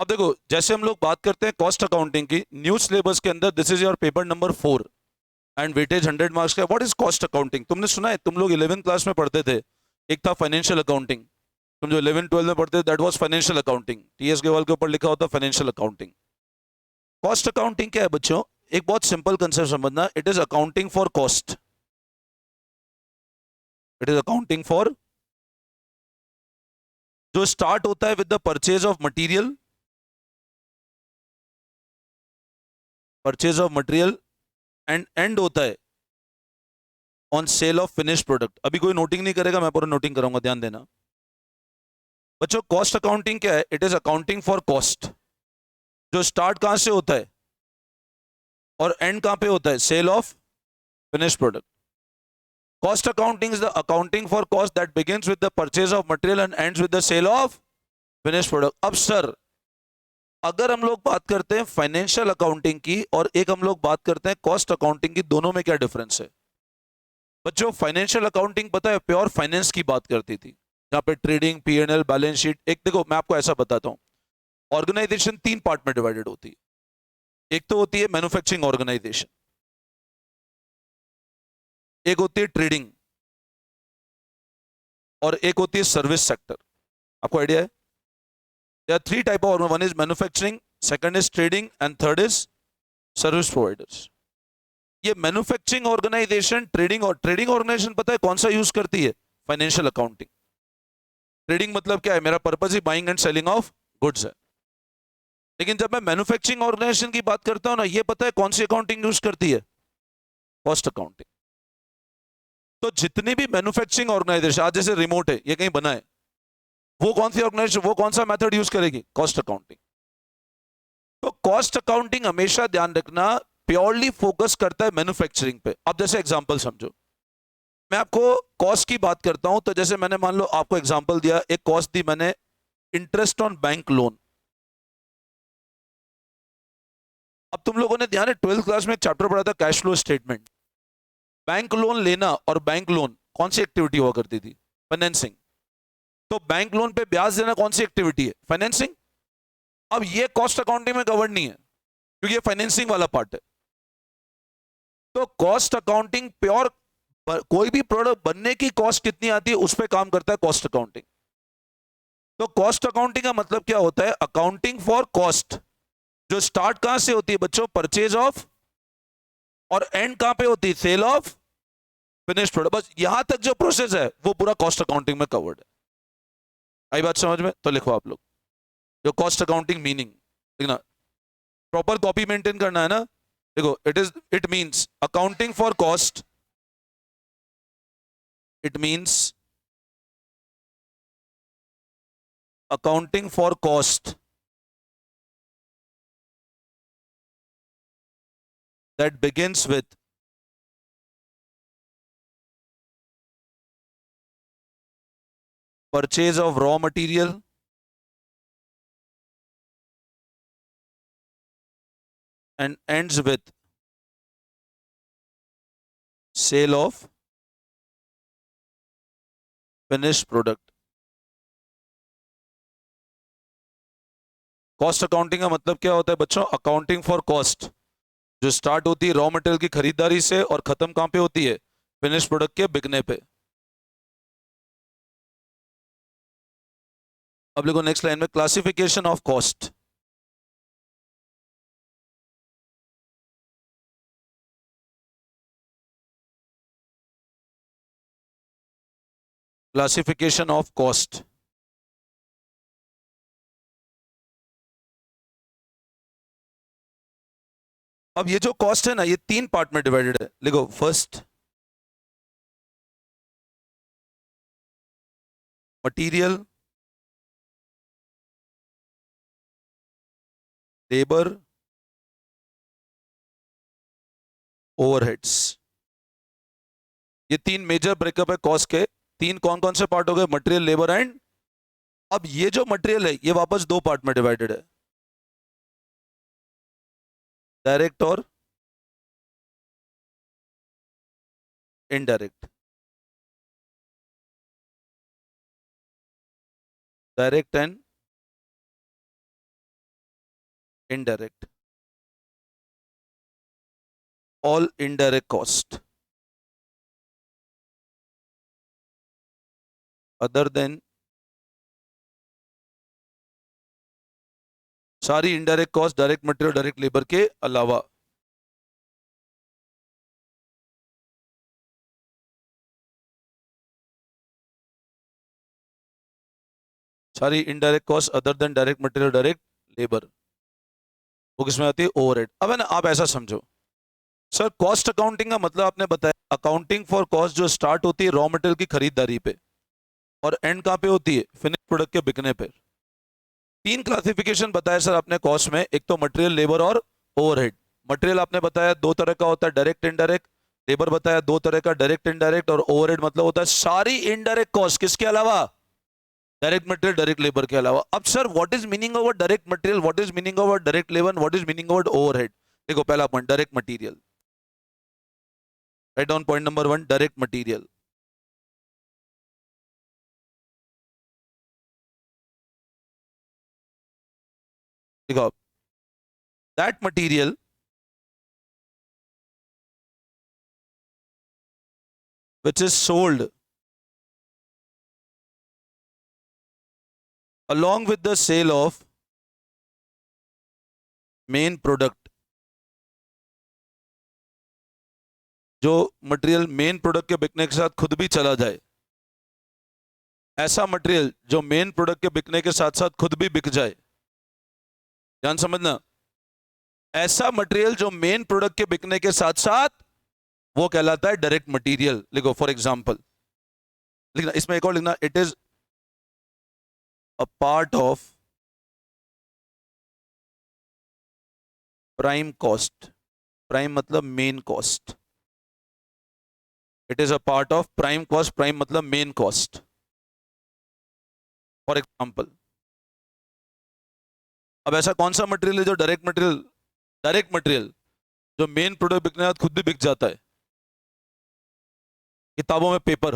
अब देखो, जैसे हम लोग बात करते हैं कॉस्ट अकाउंटिंग की न्यू सिलेबस के अंदर, this is your paper number 4 and weightage 100 marks का। What is cost accounting? तुमने सुना है, तुम लोग 11th क्लास में पढ़ते थे, एक था फाइनेंशियल अकाउंटिंग। तुम जो 11 12 में पढ़ते थे, that was financial accounting. T S Grewal के ऊपर लिखा होता फाइनेंशियल अकाउंटिंग। कॉस्ट अकाउंटिंग क्या है बच्चों? एक बहुत सिंपल कंसेप्ट समझना, it is accounting for cost. It is accounting for, जो स्टार्ट होता है with the purchase of material, purchase of material, and and होता है on sale of finish product. अभी कोई नोटिंग नहीं करेगा, मैं पूरा नोटिंग कराऊंगा, ध्यान देना बच्चों। कॉस्ट अकाउंटिंग क्या है? It is accounting for cost, जो स्टार्ट कहां से होता है और एंड कहां पे होता है, sale of finish product. Cost accounting is the accounting for cost that begins with the purchase of material and ends with the sale of finish product. अब सर, अगर हम लोग बात करते हैं फाइनेंशियल अकाउंटिंग की और एक हम लोग बात करते हैं कॉस्ट अकाउंटिंग की, दोनों में क्या डिफरेंस है बच्चों? फाइनेंशियल अकाउंटिंग पता है प्योर फाइनेंस की बात करती थी, जहां पे ट्रेडिंग, पीएनएल, बैलेंस शीट। एक देखो, मैं आपको ऐसा बताता हूं, ऑर्गेनाइजेशन 3 पार्ट में डिवाइडेड होती है। एक तो होती है मैन्युफैक्चरिंग ऑर्गेनाइजेशन, एक होती है ट्रेडिंग, और एक होती है सर्विस सेक्टर। आपको आइडिया है? There are 3 type of, one is manufacturing, second is trading, and third is service providers. ये मैन्युफैक्चरिंग ऑर्गेनाइजेशन, ट्रेडिंग ऑर्गेनाइजेशन पता है कौन सा यूज करती है? Financial accounting. ट्रेडिंग मतलब क्या है? मेरा purpose he buying and selling of goods है। लेकिन जब मैं मैन्युफैक्चरिंग ऑर्गेनाइजेशन की बात करता हूं ना, ये पता है कौन सी अकाउंटिंग यूज करती है? Cost accounting. तो जितनी भी मैन्युफैक्चरिंग ऑर्गेनाइजेशन, आज जैसे रिमोट है, ये कहीं बना है, वो कौन सी ऑर्गेनाइजेशन, वो कौन सा मेथड यूज करेगी? Cost accounting. तो कॉस्ट अकाउंटिंग हमेशा ध्यान रखना प्योरली फोकस करता है मैन्युफैक्चरिंग पे। अब जैसे एग्जांपल समझो, मैं आपको कॉस्ट की बात करता हूं, तो जैसे मैंने मान लो आपको एग्जांपल दिया, एक कॉस्ट दी मैंने, इंटरेस्ट ऑन बैंक लोन। अब तुम लोगों ने ध्यान है 12th क्लास में एक चैप्टर पढ़ा था, cash flow statement. Bank loan लेना और बैंक लोन कौन सी एक्टिविटी हुआ करती थी? फाइनेंसिंग। तो बैंक लोन पे ब्याज देना कौन सी एक्टिविटी है? फाइनेंसिंग। अब ये कॉस्ट अकाउंटिंग में कवर्ड नहीं है, क्योंकि ये फाइनेंसिंग वाला पार्ट है। तो कॉस्ट अकाउंटिंग प्योर, कोई भी प्रोडक्ट बनने की कॉस्ट कितनी आती है उस पर काम करता है कॉस्ट अकाउंटिंग। तो कॉस्ट अकाउंटिंग का मतलब क्या होता है? अकाउंटिंग फॉर कॉस्ट, जो स्टार्ट कहां से होती है बच्चों? परचेज ऑफ, और एंड कहां पे होती है? Sale of finish product. बस यहां तक जो प्रोसेस है वो पूरा कॉस्ट अकाउंटिंग में कवर्ड है। आई बात समझ में? तो लिखो आप लोग जो कॉस्ट अकाउंटिंग मीनिंग, देखना, प्रॉपर कॉपी मेंटेन करना है ना। देखो, it means accounting for cost, it means accounting for cost that begins with purchase of raw material and ends with sale of finished product। Cost accounting का मतलब क्या होता है बच्चों? अकाउंटिंग फॉर कॉस्ट, जो स्टार्ट होती है रॉ मटेरियल की खरीदारी से और खत्म कहां पे होती है? फिनिश प्रोडक्ट के बिकने पे। अब देखो नेक्स्ट लाइन में, classification of cost. Classification of cost. अब ये जो कॉस्ट है ना, ये 3 पार्ट में डिवाइडेड है। देखो, फर्स्ट मटेरियल, लेबर, ओवरहेड्स। ये 3 मेजर ब्रेकअप है कॉस्ट के। 3 कौन कौन से पार्ट हो गए? मटेरियल, लेबर एंड, अब ये जो मटेरियल है ये वापस 2 पार्ट में डिवाइडेड है, डायरेक्ट और indirect. Direct and indirect, all indirect cost other than, सारी indirect cost direct material direct labour के अलावा, सारी indirect cost other than direct material direct labour, वो किसमें आती है? ओवरहेड। अब है ना, आप ऐसा समझो सर, कॉस्ट अकाउंटिंग का मतलब आपने बताया अकाउंटिंग फॉर कॉस्ट जो स्टार्ट होती है रॉ मटेरियल की खरीदारी पे और एंड कहाँ पे होती है? फिनिश प्रोडक्ट के बिकने पे। तीन क्लासिफिकेशन बताया सर आपने कॉस्ट में, एक तो मटेरियल, लेबर और ओवरहेड। मटेरियल आपने बताया दो तरह का होता है, डायरेक्ट इनडायरेक्ट। लेबर बताया दो तरह का, डायरेक्ट इनडायरेक्ट। और ओवरहेड मतलब होता है सारी इनडायरेक्ट कॉस्ट, किसके अलावा? डायरेक्ट मटेरियल डायरेक्ट लेबर के अलावा। अब sir what is meaning over direct material, what is meaning over direct labour, what is meaning over overhead? देखो पहला point direct material, right down point number one, direct material. देखो that material which is sold along with the sale of main product, जो material main product के बिकने के साथ खुद भी चला जाए, ऐसा मटेरियल जो मेन प्रोडक्ट के बिकने के साथ साथ खुद भी बिक जाए, ध्यान समझना, ऐसा मटेरियल जो मेन प्रोडक्ट के बिकने के साथ साथ वो कहलाता है डायरेक्ट मटेरियल। लिखो फॉर एग्जांपल, लिखना इसमें एक और लिखना, it is a part of prime cost. Prime मतलब main cost, it is a part of prime cost, prime मतलब मेन कॉस्ट। फॉर एग्जांपल, अब ऐसा कौन सा मटेरियल है जो डायरेक्ट मटेरियल, डायरेक्ट मटेरियल जो मेन प्रोडक्ट बिकने के बाद खुद भी बिक जाता है? किताबों में पेपर,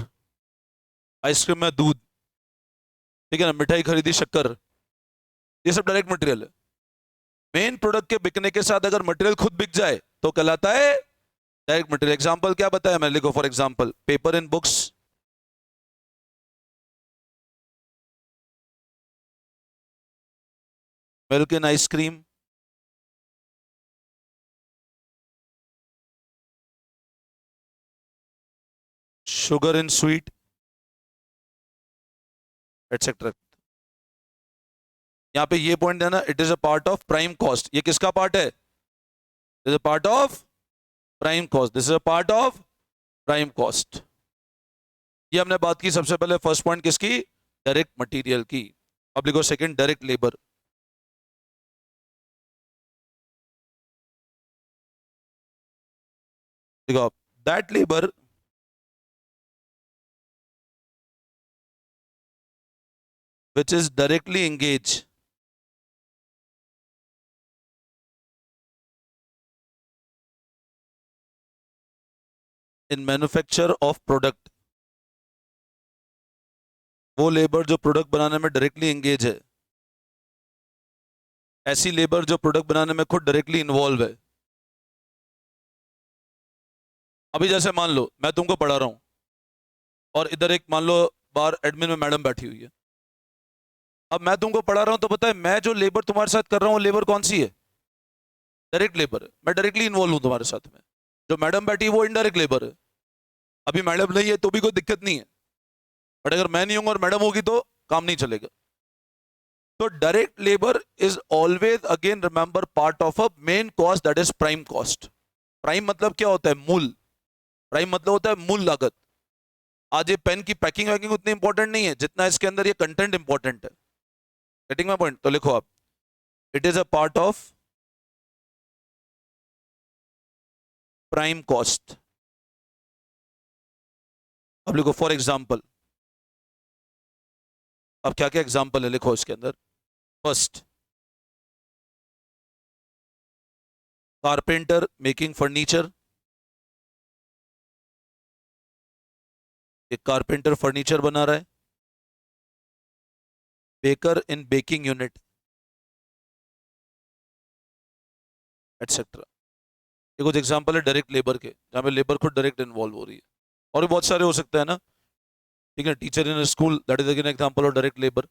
आइसक्रीम में दूध, ठीक है ना, मिठाई खरीदी शक्कर, ये सब डायरेक्ट मटेरियल है। मेन प्रोडक्ट के बिकने के साथ अगर मटेरियल खुद बिक जाए तो कहलाता है डायरेक्ट मटेरियल। एग्जांपल क्या बताया मैंने? लिखो for example, paper in books, milk in ice cream, sugar in sweet, etcetera. यहां पे ये पॉइंट देना, it is a part of prime cost. ये किसका पार्ट है? Is a part of prime cost, this is a part of prime cost. ये हमने बात की सबसे पहले, फर्स्ट पॉइंट किसकी? डायरेक्ट मटेरियल की। अब लिखो सेकंड, डायरेक्ट लेबर। देखो आप, that labour which is directly engaged in manufacture of product, वो लेबर जो प्रोडक्ट बनाने में डायरेक्टली एंगेज है, ऐसी लेबर जो प्रोडक्ट बनाने में खुद डायरेक्टली इन्वॉल्व है। अभी जैसे मान लो मैं तुमको पढ़ा रहा हूं और इधर एक मान लो बाहर एडमिन में मैडम बैठी हुई है। अब मैं तुमको पढ़ा रहा हूं तो पता है मैं जो लेबर तुम्हारे साथ कर रहा हूं, लेबर कौन सी है? डायरेक्ट लेबर है, मैं डायरेक्टली इन्वॉल्व हूं तुम्हारे साथ में। जो मैडम बैठी है वो इनडायरेक्ट लेबर है। अभी मैडम नहीं है तो भी कोई दिक्कत नहीं है, बट अगर मैं नहीं हूं और मैडम होगी तो काम नहीं चलेगा। तो direct labour is always, again remember, part of a main cost, that is prime cost. Prime मतलब क्या होता है? मूल। प्राइम मतलब होता है मूल लागत। आज ये पेन की पैकिंग वैकिंग उतनी इंपॉर्टेंट नहीं है जितना इसके अंदर ये कंटेंट इंपॉर्टेंट है। Getting my point? तो लिखो आप, it is a part of prime cost. अब लिखो फॉर एग्जाम्पल, अब क्या क्या एग्जाम्पल है लिखो इसके अंदर। फर्स्ट, कारपेंटर मेकिंग फर्नीचर, एक कारपेंटर फर्नीचर बना रहा है। बेकर इन बेकिंग यूनिट, एटसेट्रा। ये कुछ एग्जांपल है डायरेक्ट लेबर के, जहाँ पे लेबर खुद डायरेक्ट इन्वॉल्व हो रही है, और भी बहुत सारे हो सकते हैं ना। ठीक है, teacher in school, that is again example of direct labour.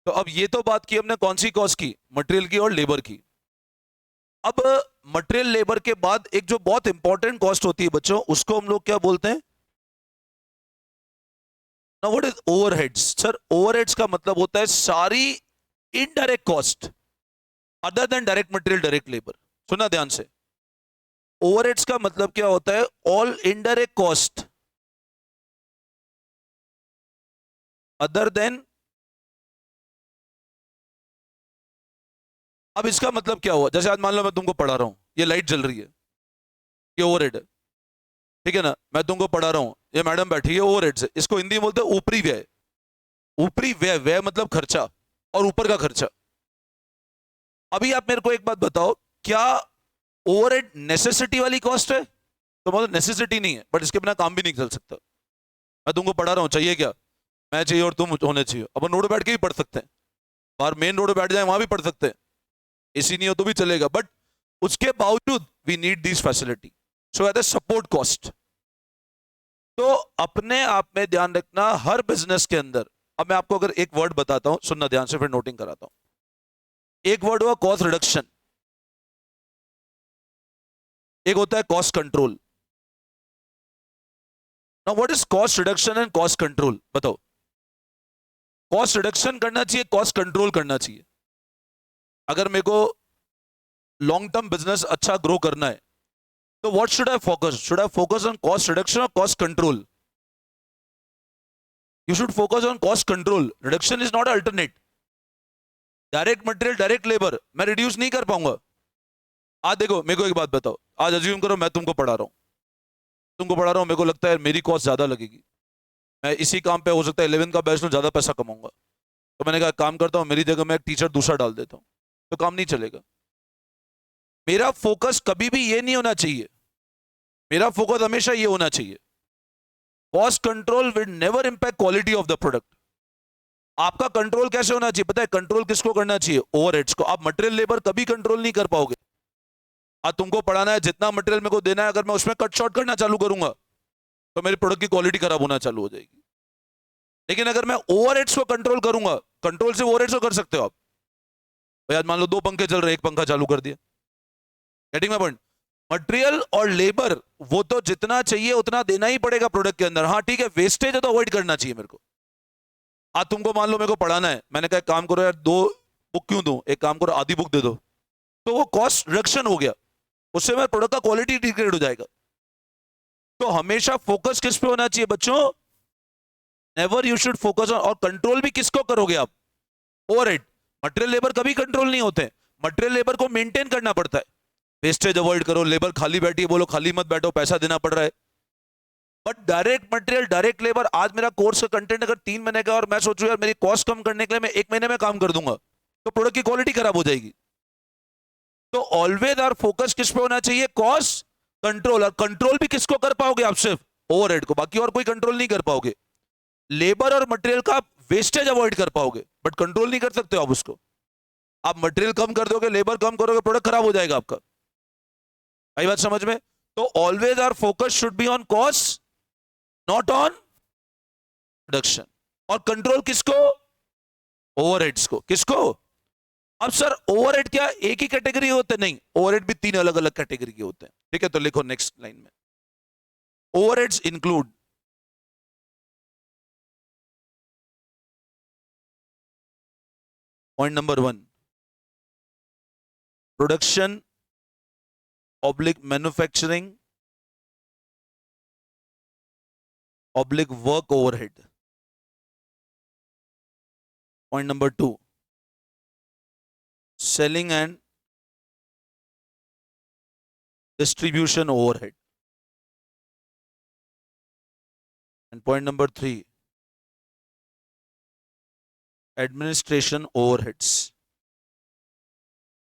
तो अब ये तो बात की हमने कौन सी कॉस्ट की, मटेरियल की और लेबर की। अब मटेरियल लेबर के बाद एक जो बहुत इंपॉर्टेंट कॉस्ट होती है बच्चों, उसको हम लोग क्या बोलते हैं? Now what is overheads? Sir overheads का मतलब होता है सारी indirect cost other than direct material direct labour. सुना ध्यान से, ओवरहेड्स का मतलब क्या होता है? All indirect cost other then. अब इसका मतलब क्या हुआ? जैसे आज मान लो मैं तुमको पढ़ा रहा हूं, ये लाइट जल रही है, ये ओवरहेड है। ठीक है ना, मैं तुमको पढ़ा रहा हूं, ये मैडम बैठी है, ओवरहेड्स है। इसको हिंदी में बोलते हैं ऊपरी व्यय। ऊपरी व्यय, व्यय मतलब खर्चा, और ऊपर का खर्चा। अभी आप मेरे को एक बात बताओ, क्या ओवरहेड नेसेसिटी वाली कॉस्ट है? तो मतलब नेसेसिटी नहीं है, बट इसके बिना काम भी नहीं चल सकता। मैं तुमको पढ़ा रहा हूँ, चाहिए क्या? मैं चाहिए और तुम होने चाहिए। अपन रोड बैठ के भी पढ़ सकते हैं, बाहर मेन रोड बैठ जाए वहां भी पढ़ सकते हैं, एसी नहीं हो तो भी चलेगा, बट उसके बावजूद we need this facility, so at support cost. तो अपने आप में ध्यान रखना हर बिजनेस के अंदर। अब मैं आपको अगर एक वर्ड बताता हूं, सुनना ध्यान से, फिर नोटिंग कराता हूं। एक वर्ड हुआ कॉस्ट रिडक्शन, एक होता है cost control. Now what is cost reduction and cost control? बताओ। कॉस्ट रिडक्शन करना चाहिए, कॉस्ट कंट्रोल करना चाहिए। अगर मेरे को लॉन्ग टर्म बिजनेस अच्छा ग्रो करना है, तो what should I focus? Should I focus on cost reduction और cost control? You should focus on cost control. Reduction is not alternate. Direct material direct labour मैं रिड्यूस नहीं कर पाऊंगा। आज देखो, मेरे को एक बात बताओ, आज अज्यूम करो मैं तुमको पढ़ा रहा हूं, मेरे को लगता है मेरी कॉस्ट ज्यादा लगेगी, मैं इसी काम पे हो सकता है 11 का बैच लूं, ज्यादा पैसा कमाऊंगा। तो मैंने कहा काम करता हूं, मेरी जगह मैं एक टीचर दूसरा डाल देता हूं, तो काम नहीं चलेगा। मेरा फोकस कभी भी ये नहीं होना चाहिए, मेरा फोकस हमेशा ये होना चाहिए, cost control will never impact quality of the product. आपका कंट्रोल कैसे होना चाहिए पता है? कंट्रोल किसको करना चाहिए? ओवरहेड्स को। आप मटेरियल लेबर कभी कंट्रोल नहीं कर पाओगे। आज तुमको पढ़ाना है, जितना मटेरियल मेरे को देना है, अगर मैं उसमें कट शॉर्ट करना चालू करूंगा तो मेरे प्रोडक्ट की क्वालिटी खराब होना चालू हो जाएगी। लेकिन अगर मैं ओवरहेड्स को कंट्रोल करूंगा, कंट्रोल से ओवरहेड्स को कर सकते हो आप। भाई आज मान लो 2 पंखे चल रहे, एक पंखा चालू कर दिया। Getting my point? मटेरियल और लेबर वो तो जितना चाहिए उतना देना ही पड़ेगा प्रोडक्ट के अंदर। हाँ ठीक है, वेस्टेज है तो अवॉइड करना चाहिए मेरे को। आज तुमको मान लो मेरे को पढ़ाना है, मैंने कहा एक काम करो यार, 2 बुक क्यों दूं, एक काम करो आधी बुक दे दो, तो वो कॉस्ट रिडक्शन हो गया, उससे मेरे प्रोडक्ट का क्वालिटी डिग्रेड हो जाएगा। तो हमेशा फोकस किस पे होना चाहिए बच्चों? Never you should focus on. और कंट्रोल भी किसको करोगे आप? ओवरहेड। मटेरियल लेबर कभी कंट्रोल नहीं होते। मटेरियल लेबर को मेंटेन करना पड़ता है, वेस्टेज अवॉइड करो, लेबर खाली बैठी है, बोलो खाली मत बैठो, पैसा देना पड़ रहा है। But direct material direct labour, आज मेरा कोर्स का कंटेंट अगर 3 महीने का और मैं सोचूं यार मेरी कॉस्ट कम करने के लिए मैं 1 महीने में काम कर दूंगा, तो प्रोडक्ट की क्वालिटी खराब हो जाएगी। तो ऑलवेज आर फोकस किस पे होना चाहिए? Cost control. और कंट्रोल भी किसको कर पाओगे आप? सिर्फ ओवरहेड को, बाकी और कोई कंट्रोल नहीं कर पाओगे। लेबर और मटेरियल का वेस्टेज अवॉइड कर पाओगे, बट कंट्रोल नहीं कर सकते हो आप उसको। आप मटेरियल कम कर दोगे, लेबर कम करोगे, प्रोडक्ट खराब हो जाएगा आपका। आई बात समझ में? तो always our focus should be on cost, not on production. और कंट्रोल किसको? ओवरहेड्स को। किसको? अब सर ओवरहेड क्या एक ही कैटेगरी होते? नहीं, ओवरहेड भी 3 अलग अलग कैटेगरी के होते हैं। ठीक है, तो लिखो नेक्स्ट लाइन में, overheads include point number 1, production oblique manufacturing oblique work overhead. Point number 2, selling and distribution overhead. And point number 3, administration overheads.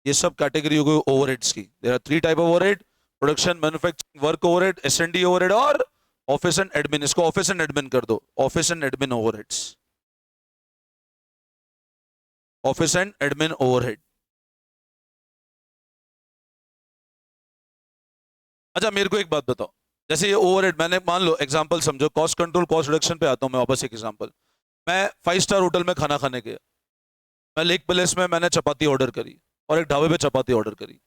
ये सब कैटेगरी हो गई ओवरहेड्स की। There are 3 type of overhead: production, manufacturing, work overhead, SND overhead और office and admin. इसको office and admin कर दो, office and admin overheads, office and admin overhead. अच्छा मेरे को एक बात बताओ, जैसे ये ओवरहेड मैंने मान लो एग्जांपल समझो, कॉस्ट कंट्रोल कॉस्ट रिडक्शन पे आता हूँ मैं वापस एक एग्जांपल। मैं 5 स्टार होटल में खाना खाने गया, मैं लेक पैलेस में मैंने चपाती ऑर्डर करी और एक ढाबे पे चपाती ऑर्डर करी।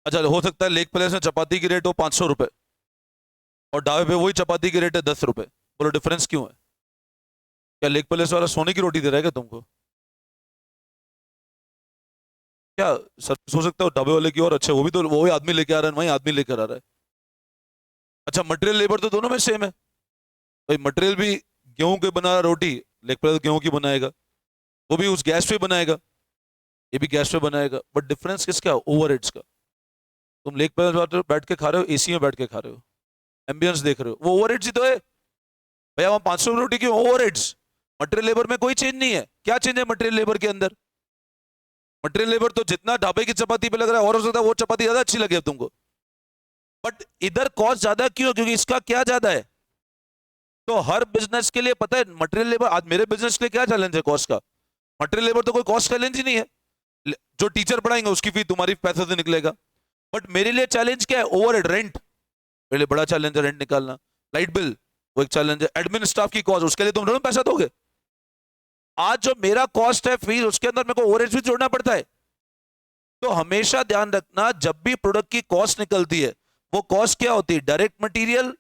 अच्छा हो सकता है लेक पैलेस में चपाती की रेट हो 500 रुपये और ढाबे पे वही चपाती की रेट है 10 रुपये। बोलो डिफरेंस क्यों है? क्या लेक पैलेस वाला सोने की रोटी दे रहा है क्या तुमको? क्या सर हो सकता है ढाबे वाले की और अच्छे, वो भी तो वही आदमी लेके आ रहा है, वही आदमी लेकर आ रहा है। अच्छा मटेरियल लेबर तो दोनों में सेम है भाई, मटेरियल भी गेहूं के बना रहा रोटी, लेग पीस गेहूं की बनाएगा, वो भी उस गैस पे बनाएगा, ये भी गैस पे बनाएगा, बट डिफरेंस किसका? ओवरहेड्स का। तुम लेग पीस बैठ के खा रहे हो, एसी में बैठ के खा रहे हो, एम्बियंस देख रहे हो, वो ओवरहेड्स ही तो है भैया। वहां 500 रोटी क्यों? ओवरहेड्स। मटेरियल लेबर में कोई चेंज नहीं है। क्या चेंज है मटेरियल लेबर के अंदर? मटेरियल लेबर तो जितना ढाबे की चपाती पे लग रहा है और हो सकता है वो चपाती ज्यादा अच्छी लगे तुमको, बट इधर कॉस्ट ज्यादा क्यों? क्योंकि इसका क्या ज्यादा है। तो हर बिजनेस के लिए पता है मटेरियल लेबर, आज मेरे बिजनेस के लिए क्या चैलेंज है कॉस्ट का? मटेरियल लेबर तो कोई कॉस्ट चैलेंज ही नहीं है, जो टीचर पढ़ाएंगे उसकी फीस तुम्हारी पैसे से निकलेगा। बट मेरे लिए चैलेंज क्या है? ओवरहेड, रेंट मेरे लिए बड़ा चैलेंज है, रेंट निकालना। लाइट बिल वो एक चैलेंज है। एडमिन स्टाफ की कॉस्ट, उसके लिए तुम दोनों पैसा दोगे। आज जो मेरा कॉस्ट है फीस, उसके अंदर मेरे को ओवरहेड भी जोड़ना पड़ता है। तो हमेशा ध्यान रखना जब भी प्रोडक्ट की कॉस्ट निकलती है, वो कॉस्ट क्या होती है? डायरेक्ट मटेरियल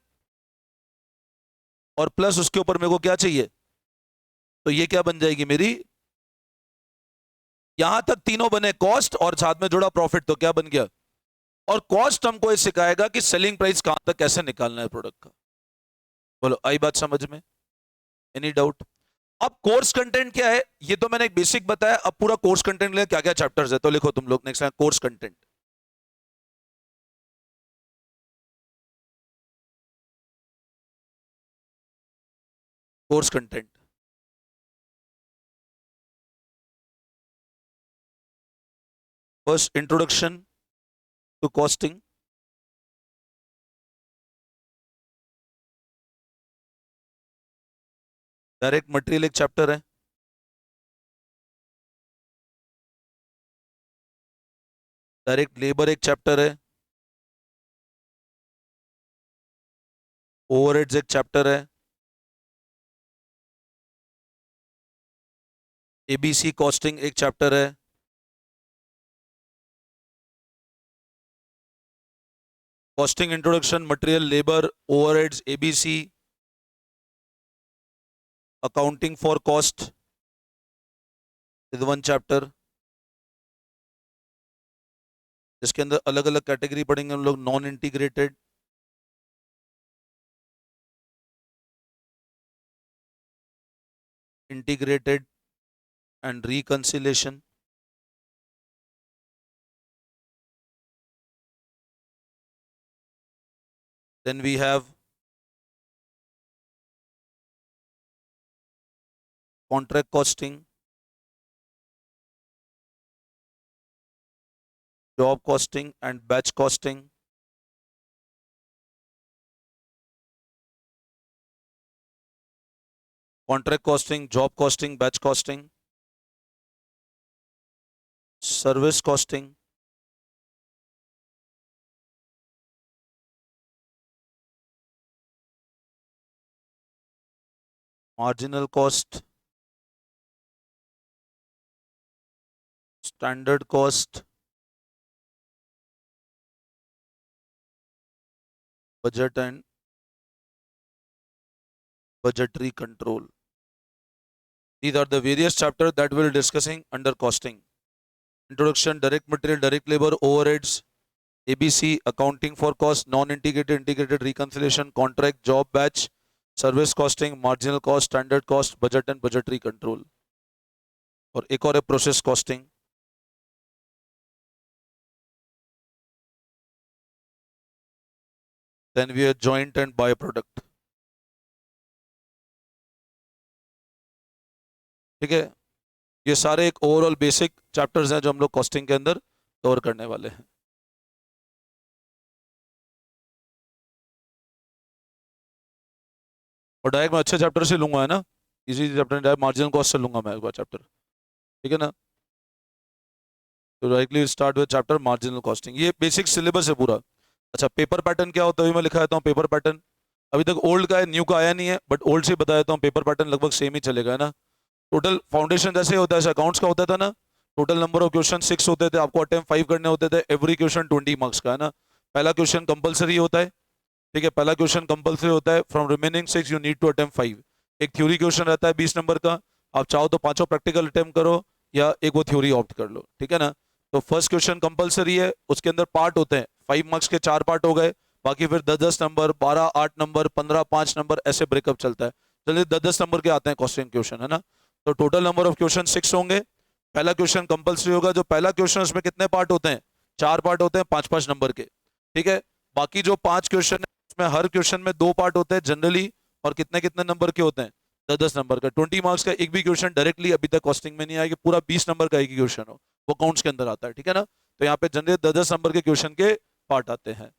और प्लस उसके ऊपर मेरे को क्या चाहिए, तो ये क्या बन जाएगी मेरी? यहां तक तीनों बने कॉस्ट और साथ में जुड़ा प्रॉफिट, तो क्या बन गया? और कॉस्ट हमको ये सिखाएगा कि सेलिंग प्राइस कहां तक कैसे निकालना है प्रोडक्ट का। बोलो आई बात समझ में? Any doubt? अब कोर्स कंटेंट क्या है, ये तो मैंने एक बेसिक बताया। अब पूरा कोर्स कंटेंट ले क्या क्या चैप्टर्स है, तो लिखो तुम लोग next course content. Course content first introduction to costing, direct material एक चैप्टर है, डायरेक्ट लेबर एक चैप्टर है, ओवरहेड्स एक चैप्टर है, एबीसी कॉस्टिंग एक चैप्टर है, costing introduction, material, labour, overheads, ABC, accounting for cost is one chapter, जिसके अंदर अलग अलग कैटेगरी पढ़ेंगे हम लोग। Non integrated, integrated and reconciliation, then we have contract costing, job costing and batch costing, contract costing, job costing, batch costing, service costing, marginal cost, standard cost, budget and budgetary control. These are the various chapters that we'll discussing under costing. Introduction, direct material, direct labor, overheads, ABC, accounting for cost, non-integrated, integrated, reconciliation, contract, job, batch, service costing, marginal cost, standard cost, budget and budgetary control. और एक और है process costing. Then we are joint and by product. ठीक है, ये सारे एक overall basic chapters हैं जो हम लोग कॉस्टिंग के अंदर कवर करने वाले हैं। और डायरेक्ट मैं अच्छे चैप्टर से लूंगा, है ना, easy chapter direct marginal cost से लूंगा मैं एक बार चैप्टर, ठीक है ना। तो directly start with chapter marginal costing, ये बेसिक सिलेबस है पूरा। अच्छा, पेपर पैटर्न क्या होता है मैं लिखा देता हूँ। पेपर पैटर्न अभी तक ओल्ड का है, न्यू का आया नहीं है, बट ओल्ड से बता देता हूँ। पेपर पैटर्न लगभग सेम ही चलेगा, है ना। टोटल फाउंडेशन जैसे होता है, अकाउंट्स का होता था ना, टोटल नंबर ऑफ क्वेश्चन 6 होते थे, आपको अटेम्प्ट 5 करने होते थे, एवरी क्वेश्चन 20 मार्क्स का, है ना। पहला क्वेश्चन कंपलसरी होता है, ठीक है, पहला क्वेश्चन कंपलसरी होता है। From remaining 6 you need to attempt 5। एक थ्योरी क्वेश्चन रहता है 20 नंबर का, आप चाहो तो पांचों प्रैक्टिकल अटेम्प्ट करो या एक वो थ्योरी ऑप्ट कर लो, ठीक है ना। तो फर्स्ट क्वेश्चन कंपलसरी है, उसके अंदर पार्ट होते हैं, 5 मार्क्स के 4 पार्ट हो गए, बाकी फिर 10-10 नंबर, 12 8 नंबर, 15 5 नंबर, ऐसे ब्रेकअप चलता है। चलिए 10-10 नंबर के आते हैं क्वेश्चन क्वेश्चन, है ना। तो टोटल नंबर ऑफ क्वेश्चन 6 होंगे। पहला क्वेश्चन कंपलसरी होगा, जो पहला क्वेश्चन उसमें कितने पार्ट होते हैं, 4 पार्ट होते हैं, 5-5 नंबर के, ठीक है। बाकी जो 5 क्वेश्चन है उसमें हर क्वेश्चन में 2 पार्ट होते हैं जनरली, और कितने कितने नंबर के होते हैं, 10-10 नंबर का। 20 मार्क्स का एक भी क्वेश्चन डायरेक्टली अभी तक कॉस्टिंग में नहीं आया कि पूरा 20 नंबर का एक ही क्वेश्चन हो, वो अकाउंट्स के अंदर आता है, ठीक है ना। तो यहाँ पे जनरली 10-10 नंबर के क्वेश्चन के पार्ट आते हैं।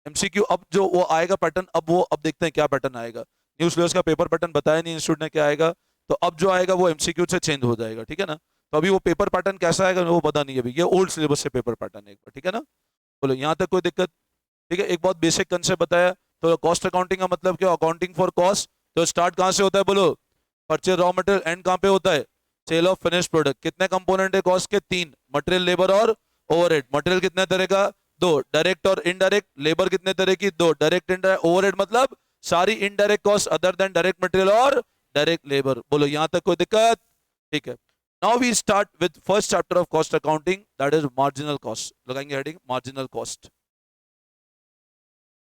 एमसीक्यू अब जो वो आएगा पैटर्न, अब देखते हैं क्या पैटर्न आएगा। न्यू सिलेबस का पेपर पैटर्न बताया नहीं इंस्टीट्यूट ने क्या आएगा, तो अब जो आएगा वो एमसीक्यू से चेंज हो जाएगा, ठीक है ना। तो अभी वो पेपर पैटर्न कैसा आएगा वो पता नहीं है अभी, ये ओल्ड सिलेबस से पेपर पैटर्न है एक बार, ठीक है ना। बोलो यहाँ तक कोई दिक्कत। ठीक है, एक बहुत बेसिक कंसेप्ट बताया। तो कॉस्ट अकाउंटिंग का मतलब क्या, अकाउंटिंग फॉर कॉस्ट। तो स्टार्ट कहाँ से होता है बोलो, परचेज रॉ मटेरियल, एंड कहाँ पे होता है, सेल ऑफ फिनिश प्रोडक्ट। कितने कंपोनेंट है कॉस्ट के, 3, मटेरियल लेबर और ओवरहेड। मटेरियल कितने तरह का, 2, डायरेक्ट और इनडायरेक्ट। लेबर कितने तरह की, 2, डायरेक्ट इनडायरेक्ट। ओवरहेड मतलब सारी indirect cost other than direct material और डायरेक्ट लेबर। बोलो यहाँ तक कोई दिक्कत, ठीक है। Now we start with first chapter of cost accounting, that is marginal cost. लगाएंगे हेडिंग मार्जिनल कॉस्ट।